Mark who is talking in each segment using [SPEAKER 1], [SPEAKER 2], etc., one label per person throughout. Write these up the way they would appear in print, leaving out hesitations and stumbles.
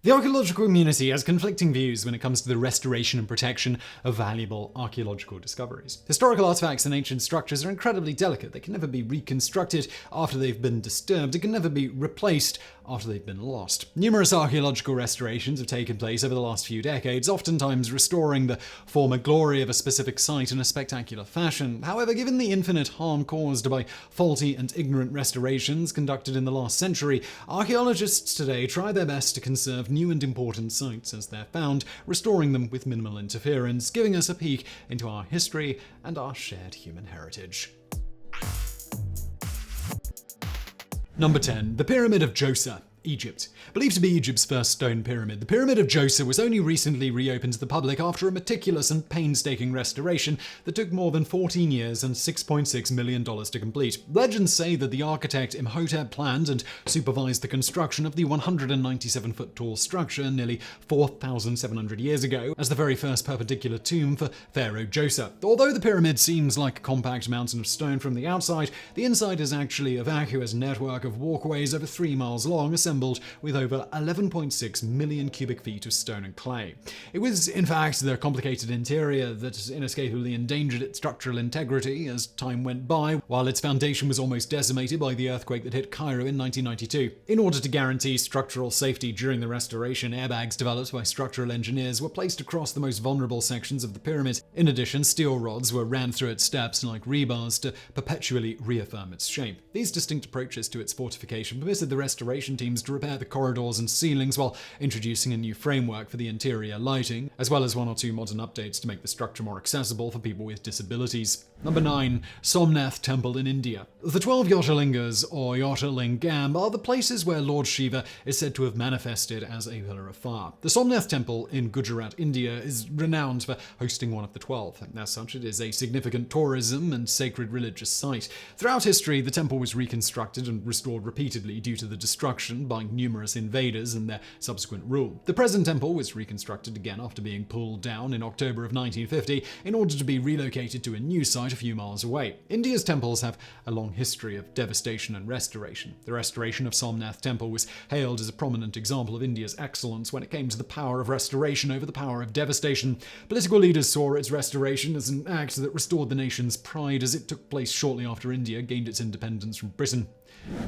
[SPEAKER 1] The archaeological community has conflicting views when it comes to the restoration and protection of valuable archaeological discoveries. Historical artifacts and ancient structures are incredibly delicate. They can never be reconstructed after they've been disturbed. It can never be replaced after they've been lost. Numerous archaeological restorations have taken place over the last few decades, oftentimes restoring the former glory of a specific site in a spectacular fashion. However, given the infinite harm caused by faulty and ignorant restorations conducted in the last century, archaeologists today try their best to conserve new and important sites as they're found, restoring them with minimal interference, giving us a peek into our history and our shared human heritage. Number 10. The Pyramid of Djoser, Egypt. Believed to be Egypt's first stone pyramid, the Pyramid of Djoser was only recently reopened to the public after a meticulous and painstaking restoration that took more than 14 years and $6.6 million to complete. Legends say that the architect Imhotep planned and supervised the construction of the 197-foot tall structure nearly 4,700 years ago as the very first perpendicular tomb for Pharaoh Djoser. Although the pyramid seems like a compact mountain of stone from the outside, the inside is actually a vacuous network of walkways over 3 miles long, assembled with over 11.6 million cubic feet of stone and clay. It was, in fact, the complicated interior that inescapably endangered its structural integrity as time went by, while its foundation was almost decimated by the earthquake that hit Cairo in 1992. In order to guarantee structural safety during the restoration, airbags developed by structural engineers were placed across the most vulnerable sections of the pyramid. In addition, steel rods were ran through its steps like rebars to perpetually reaffirm its shape. These distinct approaches to its fortification permitted the restoration teams to repair the corridors and ceilings while introducing a new framework for the interior lighting, as well as 1 or 2 modern updates to make the structure more accessible for people with disabilities. Number 9. Somnath Temple in India. The 12 Jyotirlingas, or Jyotirlingam, are the places where Lord Shiva is said to have manifested as a pillar of fire. The Somnath Temple in Gujarat, India, is renowned for hosting one of the 12. As such, it is a significant tourism and sacred religious site. Throughout history, the temple was reconstructed and restored repeatedly due to the destruction by numerous invaders and their subsequent rule. The present temple was reconstructed again after being pulled down in October of 1950 in order to be relocated to a new site a few miles away. India's temples have a long history of devastation and restoration. The restoration of Somnath Temple was hailed as a prominent example of India's excellence when it came to the power of restoration over the power of devastation. Political leaders saw its restoration as an act that restored the nation's pride as it took place shortly after India gained its independence from Britain.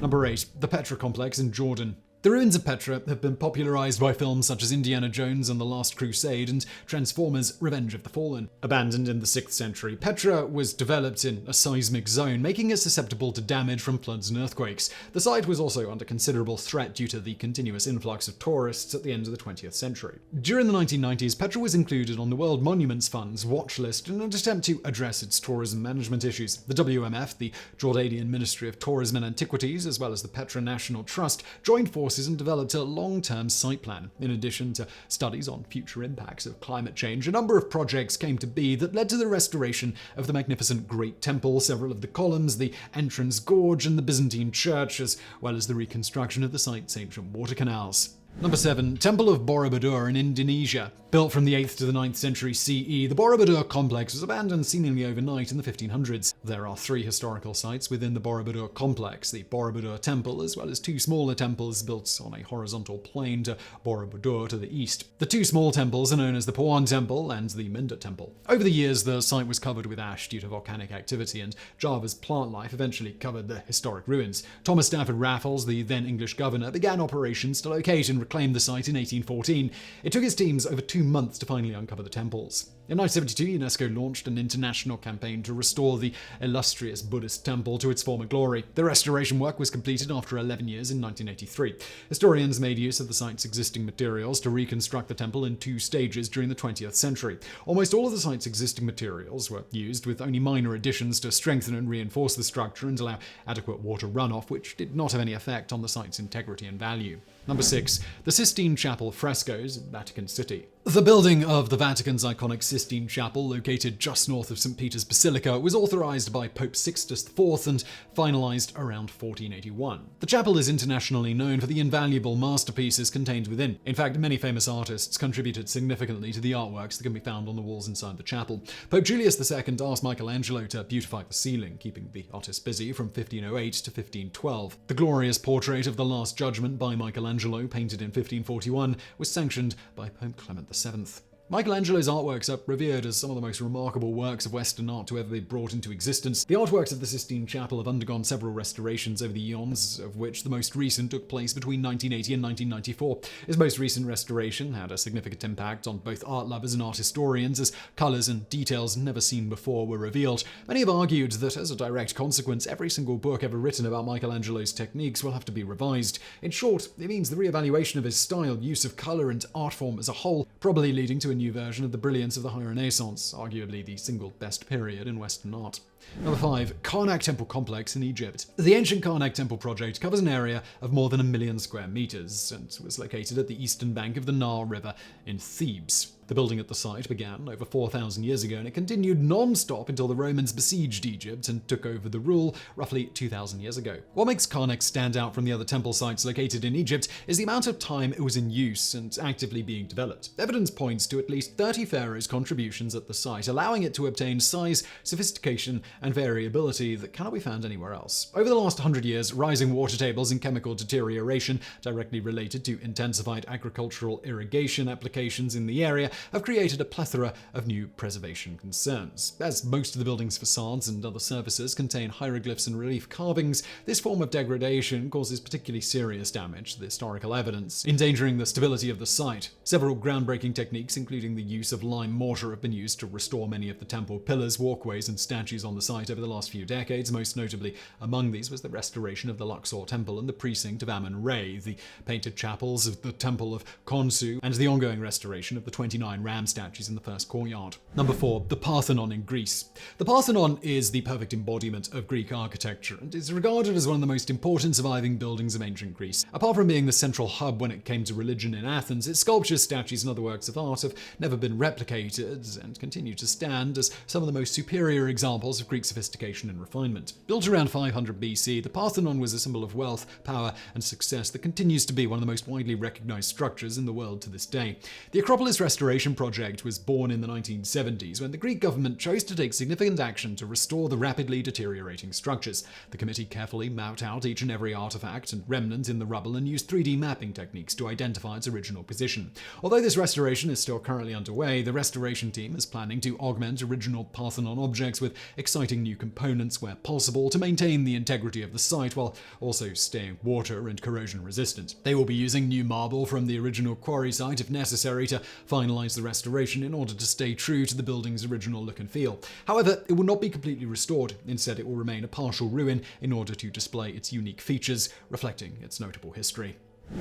[SPEAKER 1] Number 8. The Petra complex in Jordan. The ruins of Petra have been popularized by films such as Indiana Jones and the Last Crusade and Transformers: Revenge of the Fallen. Abandoned in the 6th century, Petra was developed in a seismic zone, making it susceptible to damage from floods and earthquakes. The site was also under considerable threat due to the continuous influx of tourists at the end of the 20th century. During the 1990s, Petra was included on the World Monuments Fund's watch list in an attempt to address its tourism management issues. The WMF, the Jordanian Ministry of Tourism and Antiquities, as well as the Petra National Trust, joined forces and developed a long-term site plan. In addition to studies on future impacts of climate change, a number of projects came to be that led to the restoration of the magnificent Great Temple, several of the columns, the entrance gorge, and the Byzantine church, as well as the reconstruction of the site's ancient water canals. Number 7. Temple of Borobudur in Indonesia. Built from the 8th to the 9th century CE, the Borobudur complex was abandoned seemingly overnight in the 1500s. There are 3 historical sites within the Borobudur complex: the Borobudur Temple, as well as 2 smaller temples built on a horizontal plain to Borobudur to the east. The 2 small temples are known as the Puan Temple and the Minda Temple. Over the years, the site was covered with ash due to volcanic activity, and Java's plant life eventually covered the historic ruins. Thomas Stafford Raffles, the then English governor, began operations to locate and reclaim the site in 1814. It took his teams over 2 months to finally uncover the temples. In 1972, UNESCO launched an international campaign to restore the illustrious Buddhist temple to its former glory. The restoration work was completed after 11 years in 1983. Historians made use of the site's existing materials to reconstruct the temple in 2 stages during the 20th century. Almost all of the site's existing materials were used, with only minor additions to strengthen and reinforce the structure and allow adequate water runoff, which did not have any effect on the site's integrity and value. Number 6. The Sistine Chapel Frescoes, Vatican City. The building of the Vatican's iconic Sistine Chapel, located just north of St. Peter's Basilica, was authorized by Pope Sixtus IV and finalized around 1481. The chapel is internationally known for the invaluable masterpieces contained within. In fact, many famous artists contributed significantly to the artworks that can be found on the walls inside the chapel. Pope Julius II asked Michelangelo to beautify the ceiling, keeping the artist busy from 1508 to 1512. The glorious portrait of the Last Judgment by Michelangelo, painted in 1541, was sanctioned by Pope Clement VII. Michelangelo's artworks are revered as some of the most remarkable works of Western art to ever be brought into existence. The artworks of the Sistine Chapel have undergone several restorations over the eons, of which the most recent took place between 1980 and 1994. His most recent restoration had a significant impact on both art lovers and art historians, as colours and details never seen before were revealed. Many have argued that, as a direct consequence, every single book ever written about Michelangelo's techniques will have to be revised. In short, it means the re-evaluation of his style, use of colour, and art form as a whole, probably leading to a new version of the brilliance of the High Renaissance, arguably the single best period in Western art. Number 5. Karnak Temple Complex in Egypt. The ancient Karnak Temple project covers an area of more than 1 million square meters and was located at the eastern bank of the Nile River in Thebes. The building at the site began over 4,000 years ago, and it continued non-stop until the Romans besieged Egypt and took over the rule roughly 2,000 years ago. What makes Karnak stand out from the other temple sites located in Egypt is the amount of time it was in use and actively being developed. Evidence points to at least 30 pharaohs' contributions at the site, allowing it to obtain size, sophistication, and variability that cannot be found anywhere else. Over the last 100 years, rising water tables and chemical deterioration, directly related to intensified agricultural irrigation applications in the area, have created a plethora of new preservation concerns. As most of the building's facades and other surfaces contain hieroglyphs and relief carvings, this form of degradation causes particularly serious damage to the historical evidence, endangering the stability of the site. Several groundbreaking techniques, including the use of lime mortar, have been used to restore many of the temple pillars, walkways, and statues on the site over the last few decades. Most notably among these was the restoration of the Luxor Temple and the precinct of Amun-Re, the painted chapels of the Temple of Khonsu, and the ongoing restoration of the 29 ram statues in the first courtyard. Number 4. The Parthenon in Greece. The Parthenon is the perfect embodiment of Greek architecture and is regarded as one of the most important surviving buildings of ancient Greece. Apart from being the central hub when it came to religion in Athens, its sculptures, statues, and other works of art have never been replicated and continue to stand as some of the most superior examples of Greek sophistication and refinement. Built around 500 BC, the Parthenon was a symbol of wealth, power, and success that continues to be one of the most widely recognized structures in the world to this day. The Acropolis restoration project was born in the 1970s when the Greek government chose to take significant action to restore the rapidly deteriorating structures. The committee carefully mapped out each and every artifact and remnant in the rubble and used 3D mapping techniques to identify its original position. Although this restoration is still currently underway, the restoration team is planning to augment original Parthenon objects with exciting new components where possible to maintain the integrity of the site while also staying water and corrosion resistant. They will be using new marble from the original quarry site if necessary to finalize the restoration in order to stay true to the building's original look and feel. However, it will not be completely restored. Instead, it will remain a partial ruin in order to display its unique features, reflecting its notable history.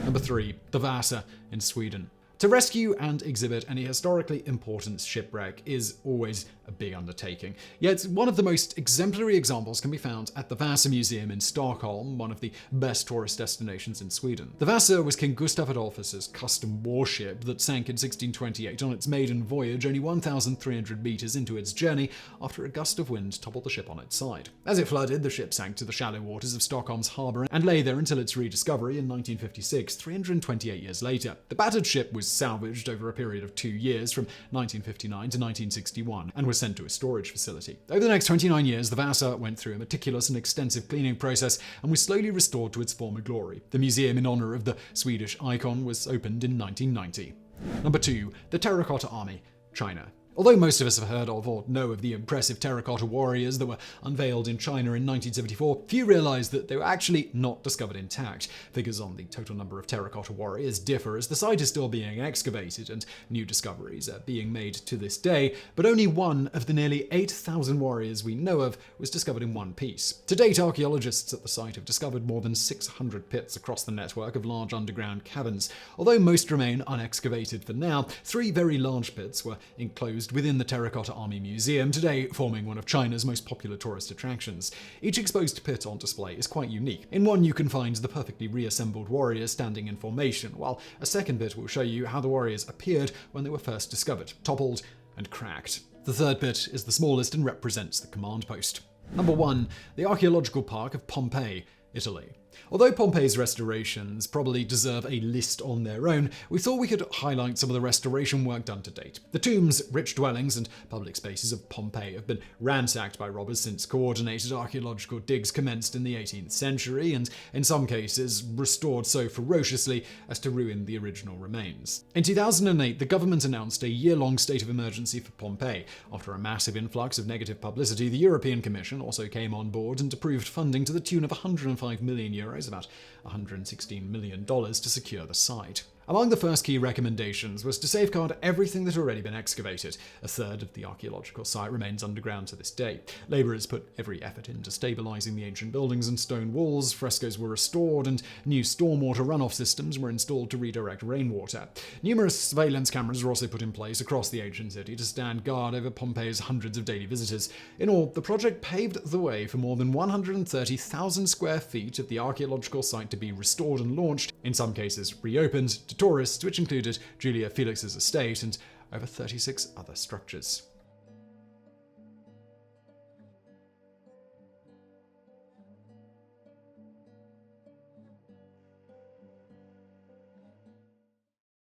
[SPEAKER 1] Number 3. The Vasa in Sweden. To rescue and exhibit any historically important shipwreck is always a big undertaking. Yet one of the most exemplary examples can be found at the Vasa Museum in Stockholm, one of the best tourist destinations in Sweden. The Vasa was King Gustav Adolphus's custom warship that sank in 1628 on its maiden voyage, only 1,300 meters into its journey, after a gust of wind toppled the ship on its side. As it flooded, the ship sank to the shallow waters of Stockholm's harbour and lay there until its rediscovery in 1956, 328 years later. The battered ship was salvaged over a period of 2 years from 1959 to 1961 and was sent to a storage facility. Over the next 29 years, the Vasa went through a meticulous and extensive cleaning process and was slowly restored to its former glory. The museum in honor of the Swedish icon was opened in 1990. Number 2. The Terracotta Army, China. Although most of us have heard of or know of the impressive terracotta warriors that were unveiled in China in 1974, few realize that they were actually not discovered intact. Figures on the total number of terracotta warriors differ as the site is still being excavated and new discoveries are being made to this day, but only one of the nearly 8,000 warriors we know of was discovered in one piece. To date, archaeologists at the site have discovered more than 600 pits across the network of large underground caverns. Although most remain unexcavated for now, 3 very large pits were enclosed housed within the Terracotta Army Museum, today forming one of China's most popular tourist attractions. Each exposed pit on display is quite unique. In one, you can find the perfectly reassembled warriors standing in formation, while a second pit will show you how the warriors appeared when they were first discovered, toppled and cracked. The third pit is the smallest and represents the command post. Number 1. The Archaeological Park of Pompeii, Italy. Although Pompeii's restorations probably deserve a list on their own, we thought we could highlight some of the restoration work done to date. The tombs, rich dwellings, and public spaces of Pompeii have been ransacked by robbers since coordinated archaeological digs commenced in the 18th century, and in some cases restored so ferociously as to ruin the original remains. In 2008, the government announced a year-long state of emergency for Pompeii. After a massive influx of negative publicity, the European Commission also came on board and approved funding to the tune of €105 million, about $116 million, to secure the site. Among the first key recommendations was to safeguard everything that had already been excavated. A third of the archaeological site remains underground to this day. Labourers put every effort into stabilising the ancient buildings and stone walls, frescoes were restored, and new stormwater runoff systems were installed to redirect rainwater. Numerous surveillance cameras were also put in place across the ancient city to stand guard over Pompeii's hundreds of daily visitors. In all, the project paved the way for more than 130,000 square feet of the archaeological site to be restored and launched, in some cases reopened, to tourists, which included Julia Felix's estate and over 36 other structures.